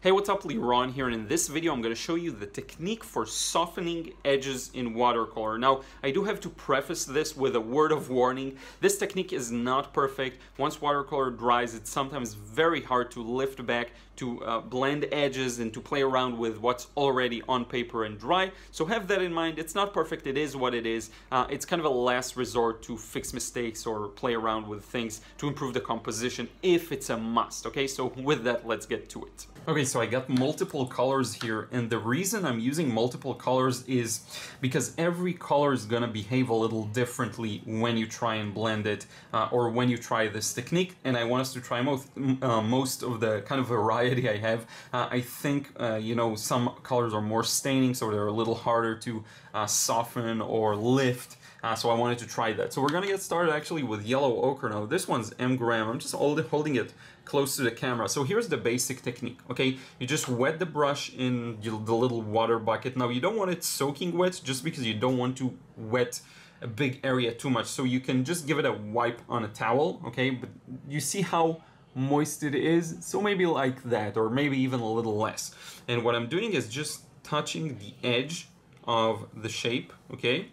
Hey, what's up, Ron here, and in this video I'm going to show you the technique for softening edges in watercolor. Now, I do have to preface this with a word of warning. This technique is not perfect. Once watercolor dries, it's sometimes very hard to lift back, to blend edges and to play around with what's already on paper and dry. So have that in mind. It's not perfect. It is what it is. It's kind of a last resort to fix mistakes or play around with things to improve the composition if it's a must. Okay, so with that, let's get to it. Okay, so I got multiple colors here, and the reason I'm using multiple colors is because every color is gonna behave a little differently when you try and blend it or when you try this technique, and I want us to try most of the kind of variety I have. I think, you know, some colors are more staining, so they're a little harder to soften or lift. So I wanted to try that. So we're gonna get started actually with yellow ochre now. This one's M gram. I'm just holding it close to the camera. So here's the basic technique, okay? You just wet the brush in the little water bucket. Now you don't want it soaking wet just because you don't want to wet a big area too much. So you can just give it a wipe on a towel, okay? But you see how moist it is? So maybe like that, or maybe even a little less. And what I'm doing is just touching the edge of the shape, okay?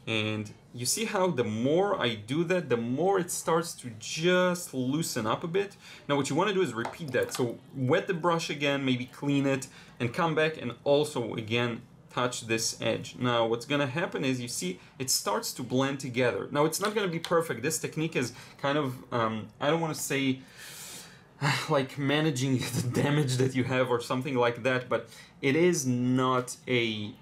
And you see how the more I do that, the more it starts to just loosen up a bit. Now what you want to do is repeat that. So wet the brush again, maybe clean it, and come back and also again touch this edge. Now what's going to happen is you see it starts to blend together. Now it's not going to be perfect. This technique is kind of, I don't want to say like managing the damage that you have or something like that, but it is not a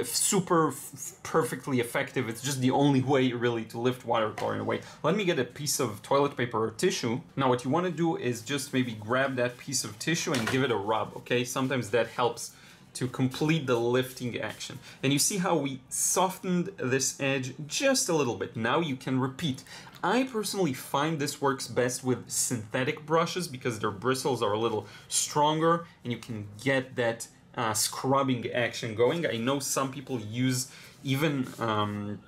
super perfectly effective. It's just the only way really to lift watercolor in a way. Let me get a piece of toilet paper or tissue. Now what you want to do is just maybe grab that piece of tissue and give it a rub, okay? Sometimes that helps to complete the lifting action. And you see how we softened this edge just a little bit. Now you can repeat. I personally find this works best with synthetic brushes because their bristles are a little stronger and you can get that scrubbing action going. I know some people use even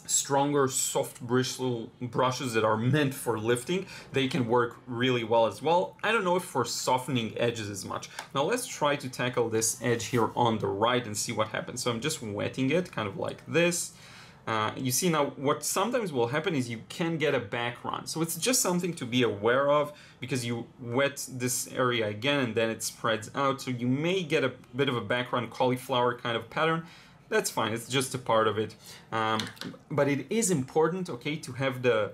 stronger soft bristle brushes that are meant for lifting. They can work really well as well. I don't know if for softening edges as much. Now let's try to tackle this edge here on the right and see what happens. So I'm just wetting it kind of like this. You see now what sometimes will happen is you can get a background. So it's just something to be aware of because you wet this area again and then it spreads out. So you may get a bit of a background cauliflower kind of pattern. That's fine, it's just a part of it. But it is important, okay, to have the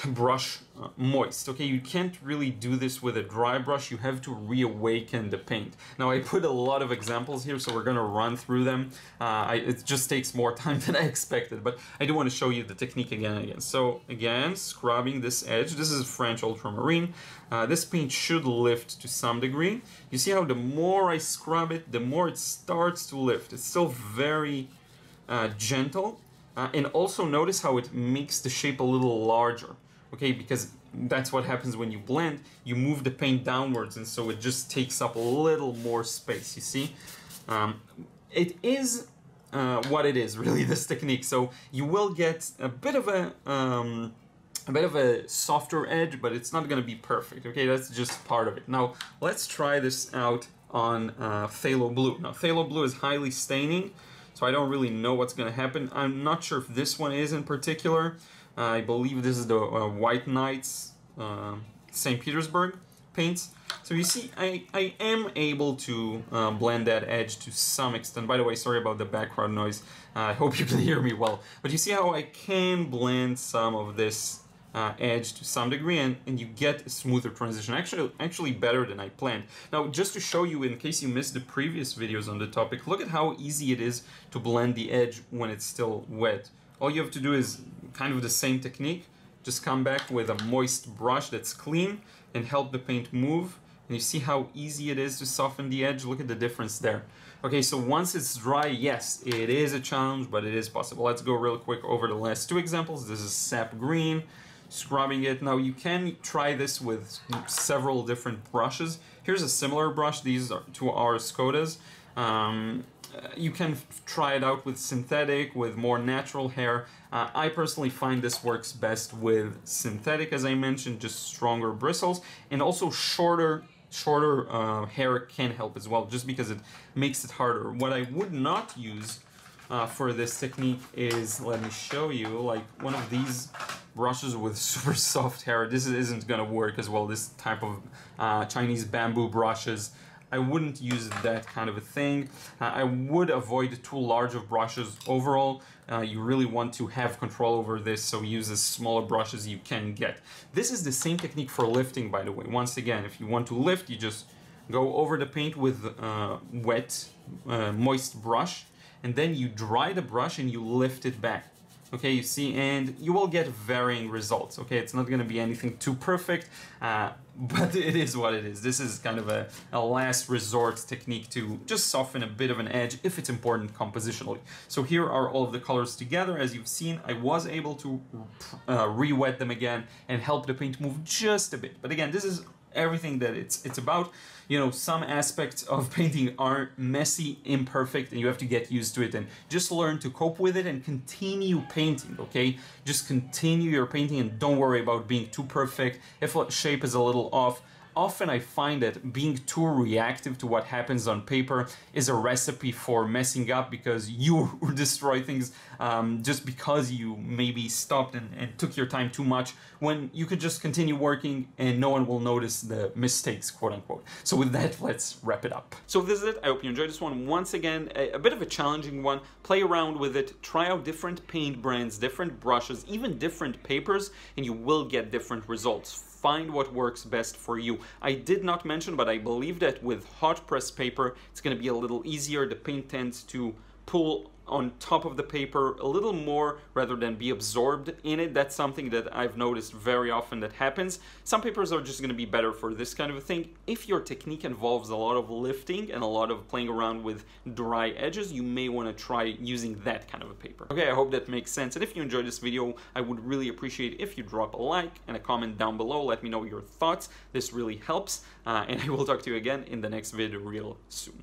brush moist, okay? You can't really do this with a dry brush. You have to reawaken the paint. Now I put a lot of examples here, so we're gonna run through them. It just takes more time than I expected, but I do want to show you the technique again and again. So again, scrubbing this edge. This is French ultramarine. This paint should lift to some degree. You see how the more I scrub it, the more it starts to lift. It's still very gentle. And also notice how it makes the shape a little larger, okay? Because that's what happens when you blend. You move the paint downwards, and so it just takes up a little more space, you see? It is what it is, really, this technique. So you will get a bit of a softer edge, but it's not going to be perfect, okay? That's just part of it. Now, let's try this out on phthalo blue. Now, phthalo blue is highly staining, so I don't really know what's going to happen. I'm not sure if this one is in particular. I believe this is the White Knights St. Petersburg paints. So you see, I am able to blend that edge to some extent. By the way, sorry about the background noise. I hope you can hear me well. But you see how I can blend some of this edge to some degree, and you get a smoother transition, actually better than I planned. Now, just to show you, in case you missed the previous videos on the topic, look at how easy it is to blend the edge when it's still wet. All you have to do is kind of the same technique, just come back with a moist brush that's clean and help the paint move, and you see how easy it is to soften the edge. Look at the difference there. Okay, so once it's dry, yes, it is a challenge, but it is possible. Let's go real quick over the last two examples. This is sap green. Scrubbing it. Now you can try this with several different brushes. Here's a similar brush. These are to our Skodas. You can try it out with synthetic, with more natural hair. I personally find this works best with synthetic, as I mentioned, just stronger bristles and also shorter shorter hair can help as well, just because it makes it harder. What I would not use for this technique is, let me show you, like one of these brushes with super soft hair. This isn't gonna work as well, this type of Chinese bamboo brushes. I wouldn't use that kind of a thing. I would avoid too large of brushes overall. You really want to have control over this, so use as smaller brushes you can get. This is the same technique for lifting, by the way. Once again, if you want to lift, you just go over the paint with wet, moist brush, and then you dry the brush and you lift it back. Okay, you see, and you will get varying results. Okay, it's not going to be anything too perfect, but it is what it is. This is kind of a last resort technique to just soften a bit of an edge if it's important compositionally. So here are all of the colors together. As you've seen, I was able to re-wet them again and help the paint move just a bit. But again, this is everything that it's about. You know, some aspects of painting are messy, imperfect, and you have to get used to it and just learn to cope with it and continue painting, okay? Just continue your painting and don't worry about being too perfect. If a shape is a little off, often I find that being too reactive to what happens on paper is a recipe for messing up, because you destroy things just because you maybe stopped and took your time too much, when you could just continue working and no one will notice the mistakes, quote unquote. So with that, let's wrap it up. So this is it. I hope you enjoyed this one. Once again, a bit of a challenging one. Play around with it. Try out different paint brands, different brushes, even different papers, and you will get different results. Find what works best for you. I did not mention, but I believe that with hot press paper, it's going to be a little easier. The paint tends to pull on top of the paper a little more rather than be absorbed in it. That's something that I've noticed very often that happens. Some papers are just going to be better for this kind of a thing. If your technique involves a lot of lifting and a lot of playing around with dry edges, you may want to try using that kind of a paper. Okay, I hope that makes sense. And if you enjoyed this video, I would really appreciate if you drop a like and a comment down below. Let me know your thoughts. This really helps. And I will talk to you again in the next video real soon.